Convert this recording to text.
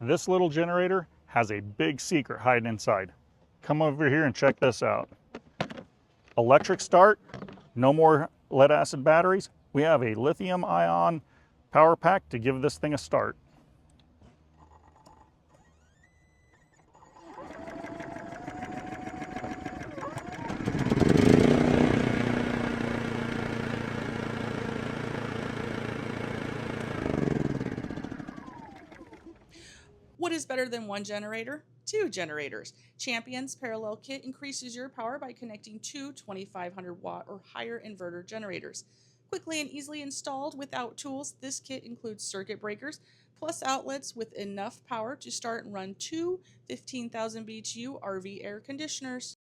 This little generator has a big secret hiding inside. Come over here and check this out. Electric start, no more lead acid batteries. We have a lithium ion power pack to give this thing a start. What is better than one generator? Two generators. Champion's Parallel Kit increases your power by connecting two 2500-watt or higher inverter generators. Quickly and easily installed without tools, this kit includes circuit breakers plus outlets with enough power to start and run two 15,000 BTU RV air conditioners.